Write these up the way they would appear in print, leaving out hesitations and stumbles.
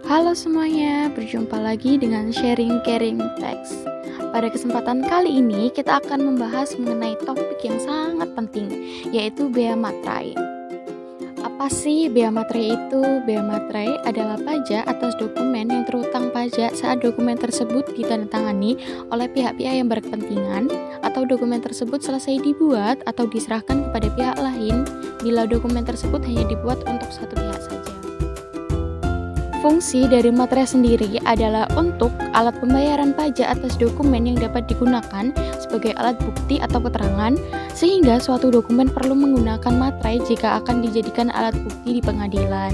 Halo semuanya, berjumpa lagi dengan Sharing Caring Text. Pada kesempatan kali ini, kita akan membahas mengenai topik yang sangat penting, yaitu bea materai. Apa sih bea materai itu? Bea materai adalah pajak atas dokumen yang terhutang pajak saat dokumen tersebut ditandatangani oleh pihak-pihak yang berkepentingan atau dokumen tersebut selesai dibuat atau diserahkan kepada pihak lain bila dokumen tersebut hanya dibuat untuk satu pihak saja. Fungsi dari materai sendiri adalah untuk alat pembayaran pajak atas dokumen yang dapat digunakan sebagai alat bukti atau keterangan, sehingga suatu dokumen perlu menggunakan materai jika akan dijadikan alat bukti di pengadilan.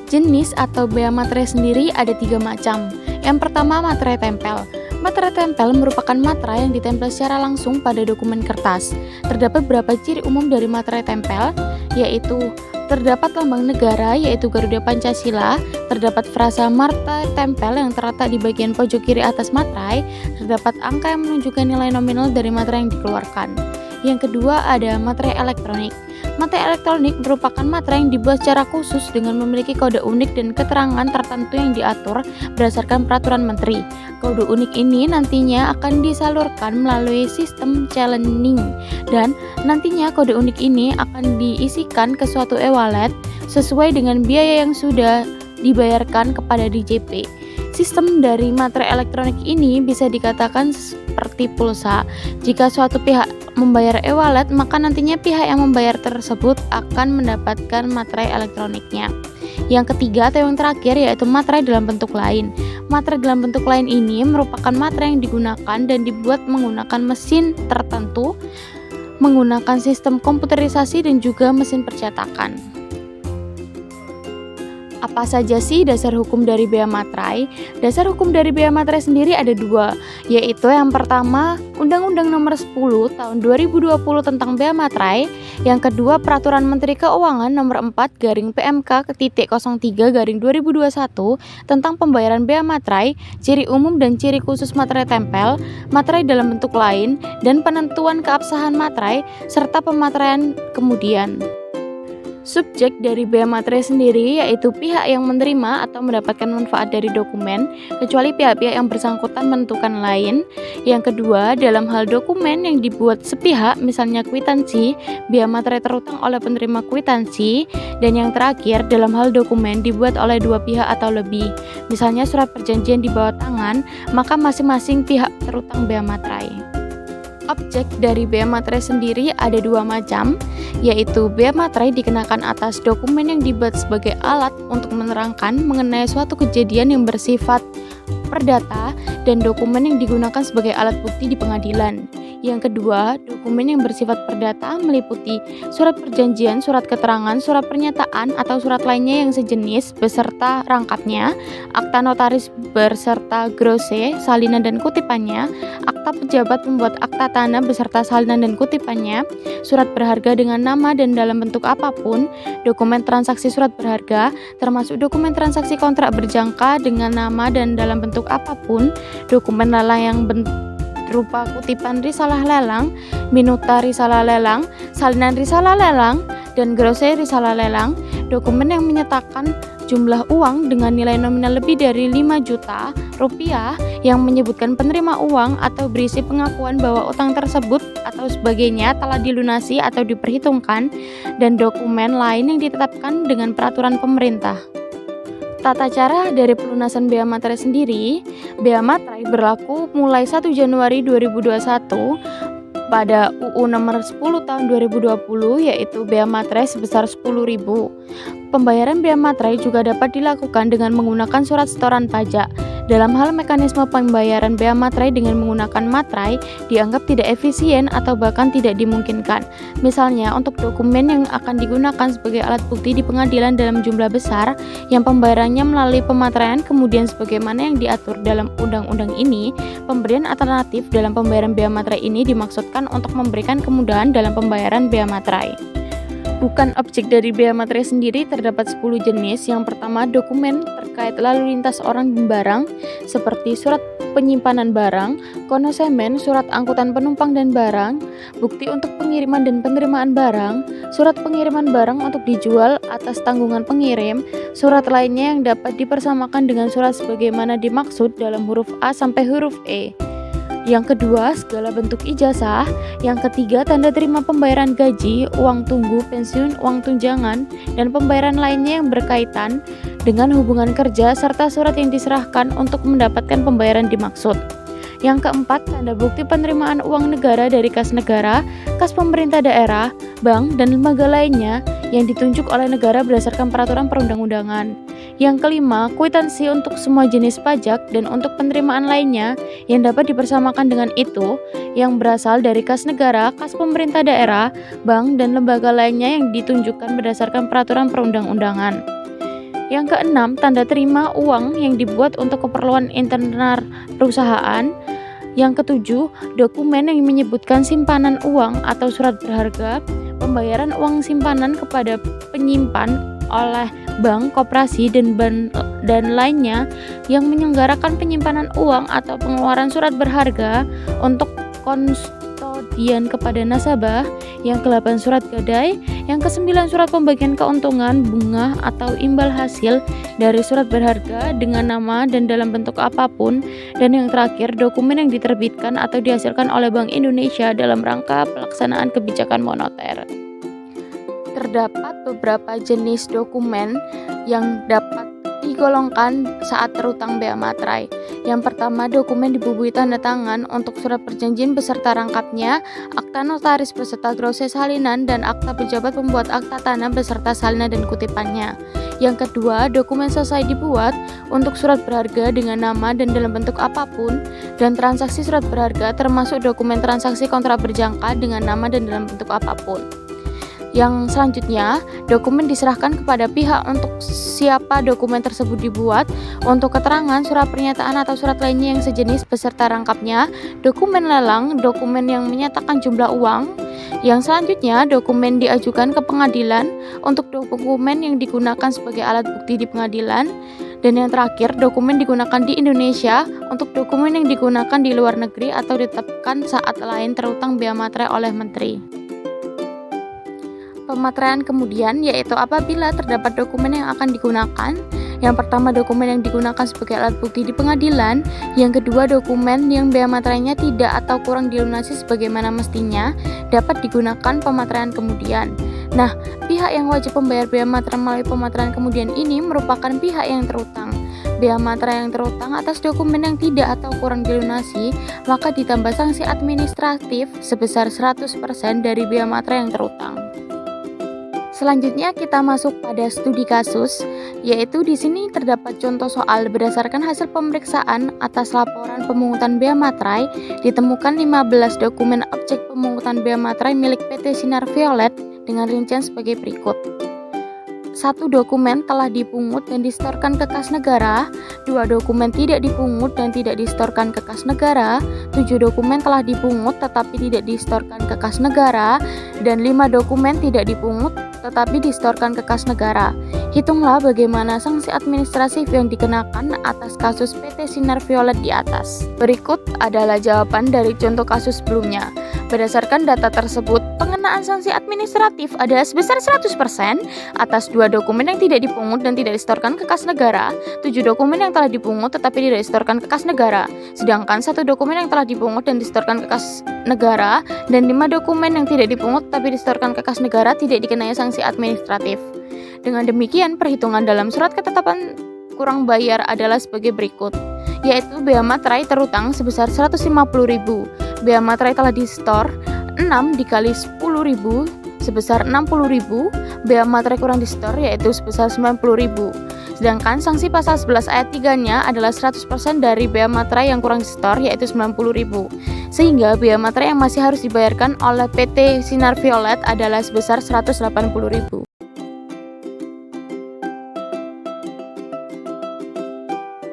Jenis atau bea materai sendiri ada 3 macam. Yang pertama, materai tempel. Materai tempel merupakan materai yang ditempel secara langsung pada dokumen kertas. Terdapat beberapa ciri umum dari materai tempel, yaitu terdapat lambang negara yaitu Garuda Pancasila, terdapat frasa materai tempel yang terletak di bagian pojok kiri atas materai, terdapat angka yang menunjukkan nilai nominal dari materai yang dikeluarkan. Yang kedua ada materai elektronik. Materai elektronik merupakan materai yang dibuat secara khusus dengan memiliki kode unik dan keterangan tertentu yang diatur berdasarkan peraturan menteri. Kode unik ini nantinya akan disalurkan melalui sistem channeling dan nantinya kode unik ini akan diisikan ke suatu e-wallet sesuai dengan biaya yang sudah dibayarkan kepada DJP. Sistem dari materai elektronik ini bisa dikatakan seperti pulsa. Jika suatu pihak membayar e-wallet, maka nantinya pihak yang membayar tersebut akan mendapatkan materai elektroniknya. Yang ketiga atau yang terakhir yaitu materai dalam bentuk lain. Materai dalam bentuk lain ini merupakan materai yang digunakan dan dibuat menggunakan mesin tertentu, menggunakan sistem komputerisasi dan juga mesin percetakan. Apa saja sih dasar hukum dari bea materai? Dasar hukum dari bea materai sendiri ada 2, yaitu yang pertama Undang-Undang Nomor 10 Tahun 2020 tentang bea materai, yang kedua Peraturan Menteri Keuangan Nomor 4/PMK/03/2021 tentang pembayaran bea materai, ciri umum dan ciri khusus materai tempel, materai dalam bentuk lain, dan penentuan keabsahan materai serta pemateraian kemudian. Subjek dari bea materai sendiri yaitu pihak yang menerima atau mendapatkan manfaat dari dokumen, kecuali pihak-pihak yang bersangkutan menentukan lain. Yang kedua, dalam hal dokumen yang dibuat sepihak, misalnya kwitansi, bea materai terhutang oleh penerima kwitansi. Dan yang terakhir, dalam hal dokumen dibuat oleh 2 pihak atau lebih, misalnya surat perjanjian di bawah tangan, maka masing-masing pihak terhutang bea materai. Objek dari bea materai sendiri ada 2 macam, yaitu bea materai dikenakan atas dokumen yang dibuat sebagai alat untuk menerangkan mengenai suatu kejadian yang bersifat perdata dan dokumen yang digunakan sebagai alat bukti di pengadilan. Yang kedua, dokumen yang bersifat perdata meliputi surat perjanjian, surat keterangan, surat pernyataan atau surat lainnya yang sejenis beserta rangkapnya, akta notaris beserta grose, salinan dan kutipannya, akta pejabat pembuat akta tanah beserta salinan dan kutipannya, surat berharga dengan nama dan dalam bentuk apapun, dokumen transaksi surat berharga, termasuk dokumen transaksi kontrak berjangka dengan nama dan dalam bentuk apapun, dokumen lelang yang berupa kutipan risalah lelang, minuta risalah lelang, salinan risalah lelang, dan grose risalah lelang, dokumen yang menyatakan jumlah uang dengan nilai nominal lebih dari 5 juta rupiah yang menyebutkan penerima uang atau berisi pengakuan bahwa utang tersebut atau sebagainya telah dilunasi atau diperhitungkan, dan dokumen lain yang ditetapkan dengan peraturan pemerintah. Tata cara dari pelunasan bea materai sendiri, bea materai berlaku mulai 1 Januari 2021 pada UU Nomor 10 Tahun 2020, yaitu bea materai sebesar 10.000. Pembayaran bea materai juga dapat dilakukan dengan menggunakan surat setoran pajak. Dalam hal mekanisme pembayaran bea materai dengan menggunakan materai dianggap tidak efisien atau bahkan tidak dimungkinkan. Misalnya, untuk dokumen yang akan digunakan sebagai alat bukti di pengadilan dalam jumlah besar, yang pembayarannya melalui pemateraian kemudian sebagaimana yang diatur dalam undang-undang ini, pemberian alternatif dalam pembayaran bea materai ini dimaksudkan untuk memberikan kemudahan dalam pembayaran bea materai. Bukan objek dari bea materai sendiri terdapat 10 jenis. Yang pertama, dokumen terkait lalu lintas orang dan barang seperti surat penyimpanan barang, konosemen, surat angkutan penumpang dan barang, bukti untuk pengiriman dan penerimaan barang, surat pengiriman barang untuk dijual atas tanggungan pengirim, surat lainnya yang dapat dipersamakan dengan surat sebagaimana dimaksud dalam huruf A sampai huruf E. Yang kedua, segala bentuk ijazah. Yang ketiga, tanda terima pembayaran gaji, uang tunggu, pensiun, uang tunjangan, dan pembayaran lainnya yang berkaitan dengan hubungan kerja, serta surat yang diserahkan untuk mendapatkan pembayaran dimaksud. Yang keempat, tanda bukti penerimaan uang negara dari kas negara, kas pemerintah daerah, bank, dan lembaga lainnya yang ditunjuk oleh negara berdasarkan peraturan perundang-undangan. Yang kelima, kwitansi untuk semua jenis pajak dan untuk penerimaan lainnya yang dapat dipersamakan dengan itu yang berasal dari kas negara, kas pemerintah daerah, bank, dan lembaga lainnya yang ditunjukkan berdasarkan peraturan perundang-undangan. Yang keenam, tanda terima uang yang dibuat untuk keperluan internal perusahaan. Yang ketujuh, dokumen yang menyebutkan simpanan uang atau surat berharga, pembayaran uang simpanan kepada penyimpan oleh bank, koperasi, dan lainnya yang menyelenggarakan penyimpanan uang atau pengeluaran surat berharga untuk kustodian kepada nasabah. Yang ke-8, surat gadai. Yang ke-9, surat pembagian keuntungan, bunga, atau imbal hasil dari surat berharga dengan nama dan dalam bentuk apapun. Dan yang terakhir, dokumen yang diterbitkan atau dihasilkan oleh Bank Indonesia dalam rangka pelaksanaan kebijakan moneter. Terdapat beberapa jenis dokumen yang dapat digolongkan saat terutang bea materai. Yang pertama, dokumen dibubuhi tanda tangan untuk surat perjanjian beserta rangkapnya, akta notaris beserta grose salinan, dan akta pejabat pembuat akta tanah beserta salinan dan kutipannya. Yang kedua, dokumen selesai dibuat untuk surat berharga dengan nama dan dalam bentuk apapun, dan transaksi surat berharga termasuk dokumen transaksi kontrak berjangka dengan nama dan dalam bentuk apapun. Yang selanjutnya, dokumen diserahkan kepada pihak untuk siapa dokumen tersebut dibuat, untuk keterangan, surat pernyataan atau surat lainnya yang sejenis beserta rangkapnya, dokumen lelang, dokumen yang menyatakan jumlah uang. Yang selanjutnya, dokumen diajukan ke pengadilan untuk dokumen yang digunakan sebagai alat bukti di pengadilan. Dan yang terakhir, dokumen digunakan di Indonesia untuk dokumen yang digunakan di luar negeri atau ditetapkan saat lain terutang bea materai oleh menteri. Pemateraian kemudian yaitu apabila terdapat dokumen yang akan digunakan. Yang pertama, dokumen yang digunakan sebagai alat bukti di pengadilan. Yang kedua, dokumen yang bea materainya tidak atau kurang dilunasi sebagaimana mestinya dapat digunakan pemateraian kemudian. Nah, pihak yang wajib membayar bea materai melalui pemateraian kemudian ini merupakan pihak yang terutang. Bea materai yang terutang atas dokumen yang tidak atau kurang dilunasi, maka ditambah sanksi administratif sebesar 100% dari bea materai yang terutang. Selanjutnya kita masuk pada studi kasus, yaitu di sini terdapat contoh soal berdasarkan hasil pemeriksaan atas laporan pemungutan bea materai ditemukan 15 dokumen objek pemungutan bea materai milik PT Sinar Violet dengan rincian sebagai berikut. 1 dokumen telah dipungut dan disetorkan ke kas negara, 2 dokumen tidak dipungut dan tidak disetorkan ke kas negara, 7 dokumen telah dipungut tetapi tidak disetorkan ke kas negara, dan 5 dokumen tidak dipungut tetapi disetorkan ke kas negara. Hitunglah bagaimana sanksi administratif yang dikenakan atas kasus PT Sinar Violet di atas. Berikut adalah jawaban dari contoh kasus sebelumnya. Berdasarkan data tersebut, pengenaan sanksi administratif adalah sebesar 100% atas 2 dokumen yang tidak dipungut dan tidak disetorkan ke kas negara, 7 dokumen yang telah dipungut tetapi tidak disetorkan ke kas negara, sedangkan 1 dokumen yang telah dipungut dan disetorkan ke kas negara, dan 5 dokumen yang tidak dipungut tetapi disetorkan ke kas negara tidak dikenai sanksi administratif. Dengan demikian, perhitungan dalam surat ketetapan kurang bayar adalah sebagai berikut, yaitu bea materai terutang sebesar 150.000, bea materai telah disetor 6 dikali 10.000 sebesar 60.000, bea materai kurang disetor yaitu sebesar 90.000. Sedangkan sanksi pasal 11 ayat 3-nya adalah 100% dari bea materai yang kurang disetor yaitu 90.000. Sehingga bea materai yang masih harus dibayarkan oleh PT Sinar Violet adalah sebesar 180.000.